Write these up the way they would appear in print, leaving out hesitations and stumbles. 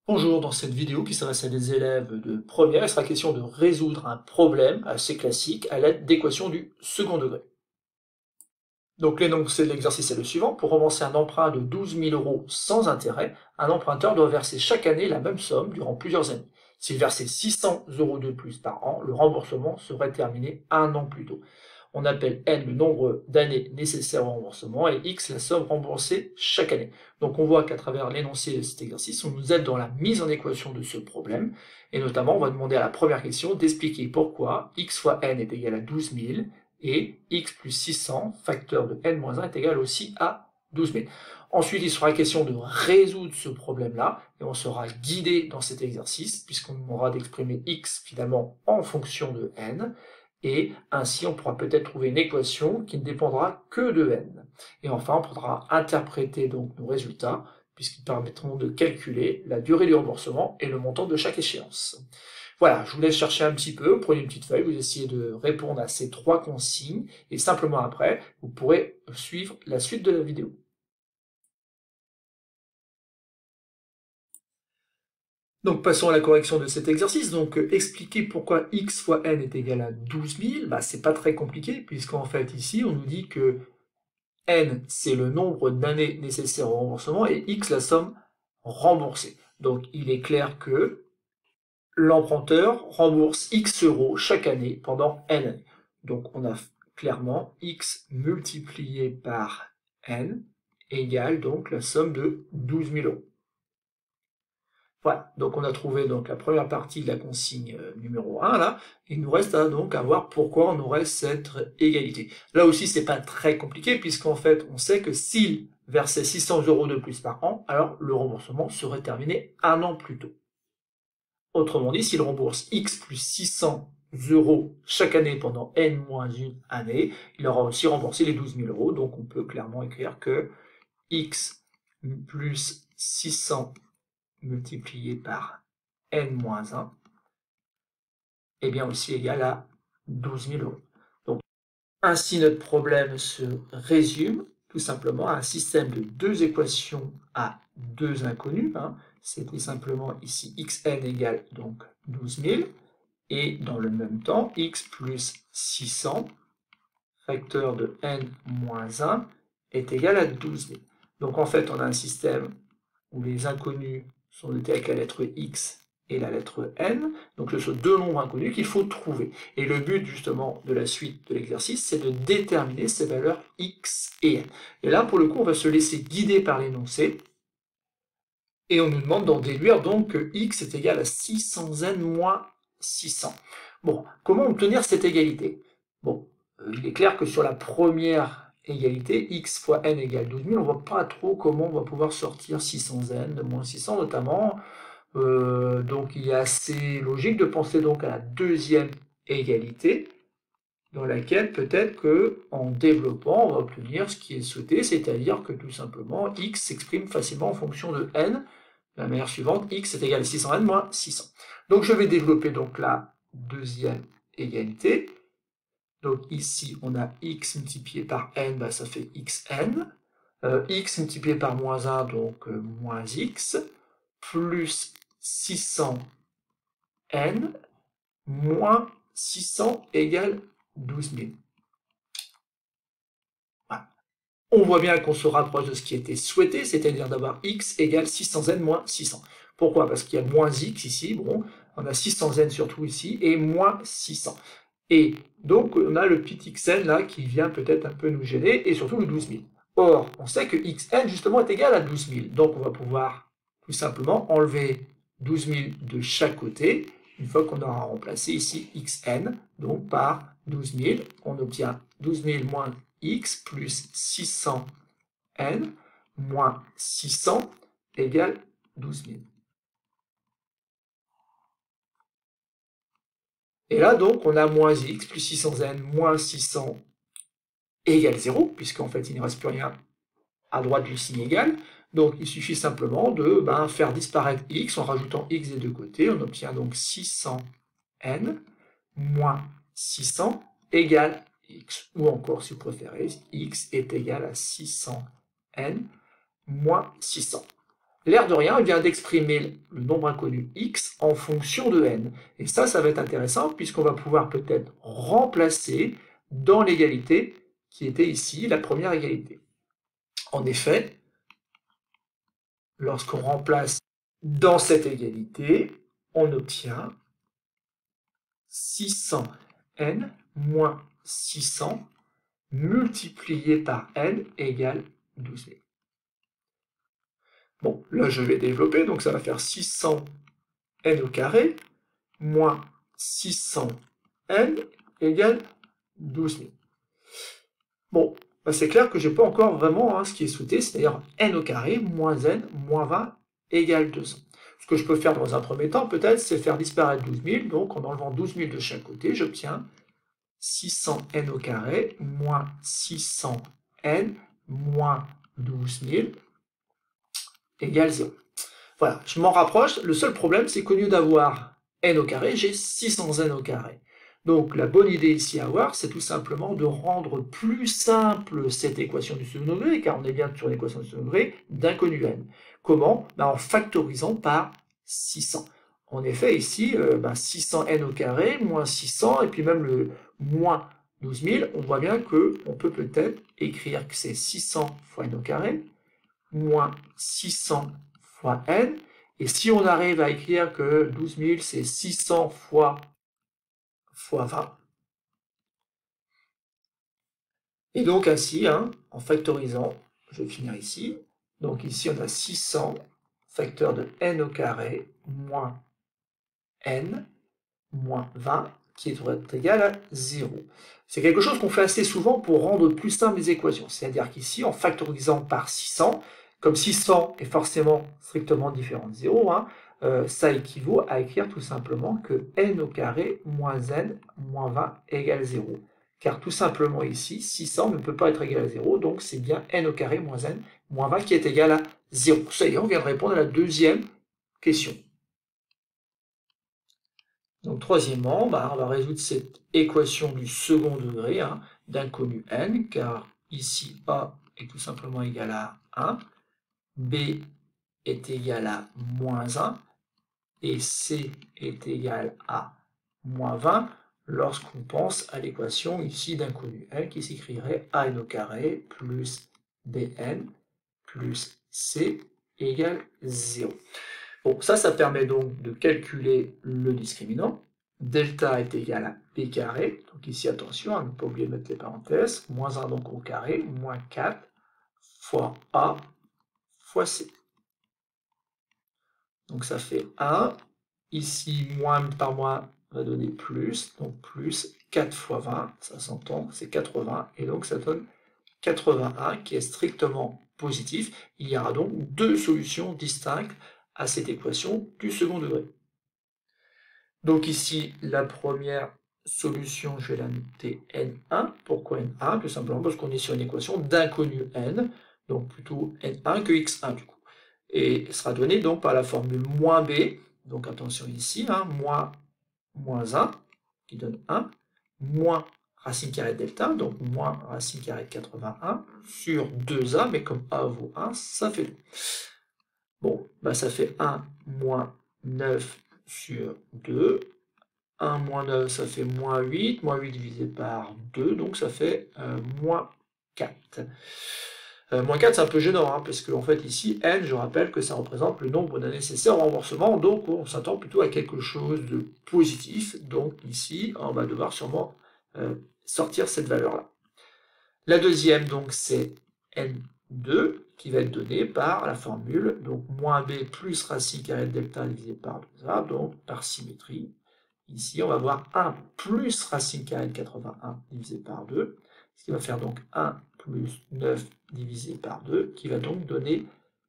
Bonjour, dans cette vidéo qui s'adresse à des élèves de première, il sera question de résoudre un problème assez classique à l'aide d'équations du second degré. Donc l'énoncé de l'exercice est le suivant. Pour rembourser un emprunt de 12 000 € sans intérêt, un emprunteur doit verser chaque année la même somme durant plusieurs années. S'il versait 600 € de plus par an, le remboursement serait terminé un an plus tôt. On appelle n le nombre d'années nécessaires au remboursement et x la somme remboursée chaque année. Donc on voit qu'à travers l'énoncé de cet exercice, on nous aide dans la mise en équation de ce problème, et notamment on va demander à la première question d'expliquer pourquoi x fois n est égal à 12 000 et x plus 600, facteur de n-1, est égal aussi à 12 000. Ensuite, il sera question de résoudre ce problème-là, et on sera guidé dans cet exercice, puisqu'on aura d'exprimer x finalement en fonction de n, et ainsi on pourra peut-être trouver une équation qui ne dépendra que de n. Et enfin, on pourra interpréter donc nos résultats, puisqu'ils permettront de calculer la durée du remboursement et le montant de chaque échéance. Voilà, je vous laisse chercher un petit peu, prenez une petite feuille, vous essayez de répondre à ces trois consignes, et simplement après, vous pourrez suivre la suite de la vidéo. Donc passons à la correction de cet exercice. Donc expliquer pourquoi x fois n est égal à 12 000, c'est pas très compliqué, puisqu'en fait ici on nous dit que n c'est le nombre d'années nécessaires au remboursement et x la somme remboursée. Donc il est clair que l'emprunteur rembourse x € chaque année pendant n années. Donc on a clairement x multiplié par n égale donc la somme de 12 000 €. Voilà, donc on a trouvé donc la première partie de la consigne numéro 1 là. Il nous reste donc à voir pourquoi on aurait cette égalité. Là aussi, c'est pas très compliqué, puisqu'en fait, on sait que s'il versait 600 € de plus par an, alors le remboursement serait terminé un an plus tôt. Autrement dit, s'il rembourse x plus 600 € chaque année pendant n-1 année, il aura aussi remboursé les 12 000 €. Donc on peut clairement écrire que x plus 600 multiplié par n-1 est bien aussi égal à 12 000 €. Donc, ainsi notre problème se résume tout simplement à un système de deux équations à deux inconnus. C'est tout simplement ici xn égale donc 12 000, et dans le même temps, x plus 600, facteur de n-1, est égal à 12 000. Donc en fait, on a un système où les inconnus sont notés avec la lettre x et la lettre n, donc ce sont deux nombres inconnus qu'il faut trouver. Et le but justement de la suite de l'exercice, c'est de déterminer ces valeurs x et n. Et là, pour le coup, on va se laisser guider par l'énoncé, et on nous demande d'en déduire donc que x est égal à 600n moins 600. Bon, comment obtenir cette égalité? Bon, il est clair que sur la première égalité, x fois n égale 12 000, on ne voit pas trop comment on va pouvoir sortir 600n de moins 600 notamment. Donc il est assez logique de penser donc à la deuxième égalité, dans laquelle peut-être qu'en développant, on va obtenir ce qui est souhaité, c'est-à-dire que tout simplement x s'exprime facilement en fonction de n, de la manière suivante, x est égal à 600n moins 600. Donc je vais développer donc la deuxième égalité. Donc ici, on a x multiplié par n, ça fait xn. X multiplié par moins 1, donc moins x, plus 600n, moins 600 égale 12 000. Voilà. On voit bien qu'on se rapproche de ce qui était souhaité, c'est-à-dire d'avoir x égale 600n moins 600. Pourquoi? Parce qu'il y a moins x ici, bon, on a 600n surtout ici, et moins 600. Et donc, on a le petit xn là qui vient peut-être un peu nous gêner, et surtout le 12 000. Or, on sait que xn justement est égal à 12 000, donc on va pouvoir tout simplement enlever 12 000 de chaque côté, une fois qu'on aura remplacé ici xn, donc par 12 000, on obtient 12 000 moins x plus 600n moins 600 égale 12 000. Et là, donc, on a moins x plus 600n moins 600 égale 0, puisqu'en fait, il ne reste plus rien à droite du signe égal. Donc, il suffit simplement de faire disparaître x en rajoutant x des deux côtés. On obtient donc 600n moins 600 égale x. Ou encore, si vous préférez, x est égal à 600n moins 600. l'air de rien, il vient d'exprimer le nombre inconnu x en fonction de n. Et ça va être intéressant puisqu'on va pouvoir peut-être remplacer dans l'égalité qui était ici, la première égalité. En effet, lorsqu'on remplace dans cette égalité, on obtient 600n moins 600 multiplié par n égale 12 000. Bon, là je vais développer, donc ça va faire 600n au carré moins 600n égale 12 000. Bon, bah c'est clair que je n'ai pas encore vraiment ce qui est souhaité, c'est-à-dire n au carré moins n moins 20 égale 200. Ce que je peux faire dans un premier temps, peut-être, c'est faire disparaître 12 000, donc en enlevant 12 000 de chaque côté, j'obtiens 600n au carré moins 600n moins 12 000 égale 0. Voilà, je m'en rapproche. Le seul problème, c'est qu'au lieu d'avoir n au carré, j'ai 600n au carré. Donc la bonne idée ici à avoir, c'est tout simplement de rendre plus simple cette équation du second degré, car on est bien sur l'équation du second degré d'inconnu n. Comment? En factorisant par 600. En effet, ici, 600n au carré, moins 600, et puis même le moins 12 000, on voit bien qu'on peut peut-être écrire que c'est 600 fois n au carré, moins 600 fois n, et si on arrive à écrire que 12 000 c'est 600 fois 20, et donc ainsi, en factorisant, je vais finir ici, donc ici on a 600 facteur de n au carré moins n moins 20 qui est égal à 0. C'est quelque chose qu'on fait assez souvent pour rendre plus simple les équations, c'est-à-dire qu'ici en factorisant par 600, comme 600 est forcément strictement différent de 0, ça équivaut à écrire tout simplement que n au carré moins n moins 20 égale 0. Car tout simplement ici, 600 ne peut pas être égal à 0, donc c'est bien n au carré moins n moins 20 qui est égal à 0. Ça y est, on vient de répondre à la deuxième question. Donc troisièmement, on va résoudre cette équation du second degré d'inconnu n, car ici a est tout simplement égal à 1, b est égal à moins 1, et c est égal à moins 20, lorsqu'on pense à l'équation ici d'inconnu n, qui s'écrirait an au carré plus bn plus c égale 0. Bon, ça permet donc de calculer le discriminant. Delta est égal à b carré, donc ici attention, ne pas oublier de mettre les parenthèses, moins 1 donc au carré, moins 4 fois a fois c. Donc ça fait 1, ici moins par moins va donner plus, donc plus 4 fois 20, ça s'entend, c'est 80, et donc ça donne 81 qui est strictement positif. Il y aura donc deux solutions distinctes à cette équation du second degré. Donc ici, la première solution, je vais la noter n1. Pourquoi n1? Tout simplement parce qu'on est sur une équation d'inconnu n, donc plutôt n1 que x1 du coup. Et sera donnée donc par la formule moins b, donc attention ici, moins 1, qui donne 1, moins racine carrée de delta, donc moins racine carrée de 81, sur 2a, mais comme a vaut 1, ça fait 2. Bon, ça fait 1 moins 9 sur 2. 1 moins 9, ça fait moins 8. Moins 8 divisé par 2, donc ça fait moins 4. Moins 4, c'est un peu gênant, parce qu'en fait, ici, n, je rappelle que ça représente le nombre d'années nécessaires au remboursement, donc on s'attend plutôt à quelque chose de positif. Donc ici, on va devoir sûrement sortir cette valeur-là. La deuxième, donc, c'est n2, qui va être donnée par la formule, donc moins b plus racine carrée de delta divisé par 2a, donc par symétrie. Ici, on va avoir 1 plus racine carrée de 81 divisé par 2, ce qui va faire donc 1 plus 9 divisé par 2, qui va donc donner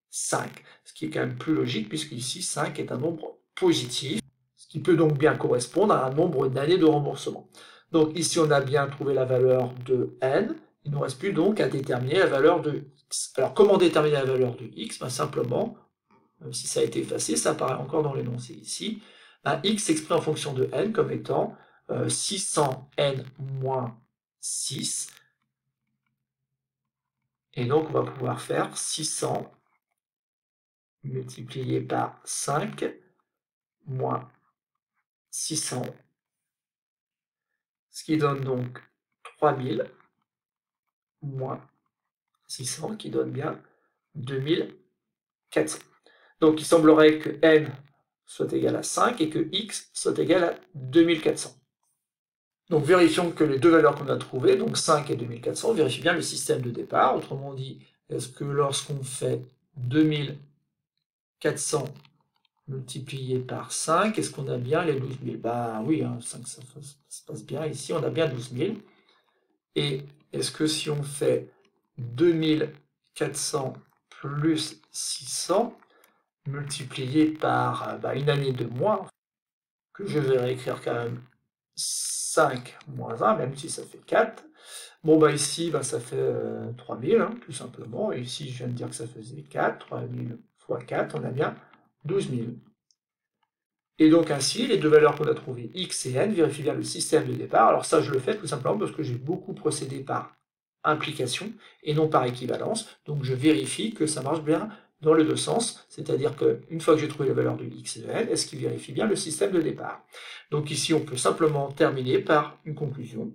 5. Ce qui est quand même plus logique, puisque ici, 5 est un nombre positif, ce qui peut donc bien correspondre à un nombre d'années de remboursement. Donc ici, on a bien trouvé la valeur de n. Il ne nous reste plus donc à déterminer la valeur de x. Alors, comment déterminer la valeur de x? Simplement, même si ça a été effacé, ça apparaît encore dans l'énoncé ici. X s'exprime en fonction de n comme étant 600n moins 6. Et donc, on va pouvoir faire 600 multiplié par 5 moins 600, ce qui donne donc 3000 moins 600, qui donne bien 2400. Donc il semblerait que n soit égal à 5 et que x soit égal à 2400. Donc vérifions que les deux valeurs qu'on a trouvées, donc 5 et 2400, vérifie bien le système de départ. Autrement dit, est-ce que lorsqu'on fait 2400 multiplié par 5, est-ce qu'on a bien les 12 000? Bah oui, hein, 5, ça se passe bien. Ici, on a bien 12 000. Et est-ce que si on fait 2400 plus 600, multiplié par une année de mois, que je vais réécrire quand même 5 moins 1, même si ça fait 4. Bon, bah ici, ça fait 3000, hein, tout simplement. Et ici, je viens de dire que ça faisait 4. 3000 fois 4, on a bien 12 000. Et donc ainsi, les deux valeurs qu'on a trouvées, x et n, vérifient bien le système de départ. Alors ça, je le fais tout simplement parce que j'ai beaucoup procédé par implication et non par équivalence. Donc je vérifie que ça marche bien dans les deux sens, c'est-à-dire qu'une fois que j'ai trouvé les valeurs de x et de n, est-ce qu'il vérifie bien le système de départ? Donc ici, on peut simplement terminer par une conclusion.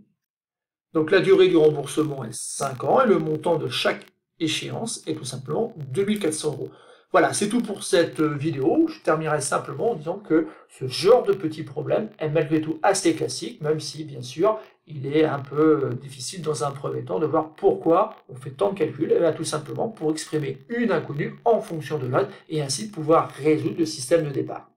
Donc la durée du remboursement est 5 ans et le montant de chaque échéance est tout simplement 2400 €. Voilà, c'est tout pour cette vidéo. Je terminerai simplement en disant que ce genre de petit problème est malgré tout assez classique, même si, bien sûr, il est un peu difficile dans un premier temps de voir pourquoi on fait tant de calculs. Et bien, tout simplement pour exprimer une inconnue en fonction de l'autre et ainsi pouvoir résoudre le système de départ.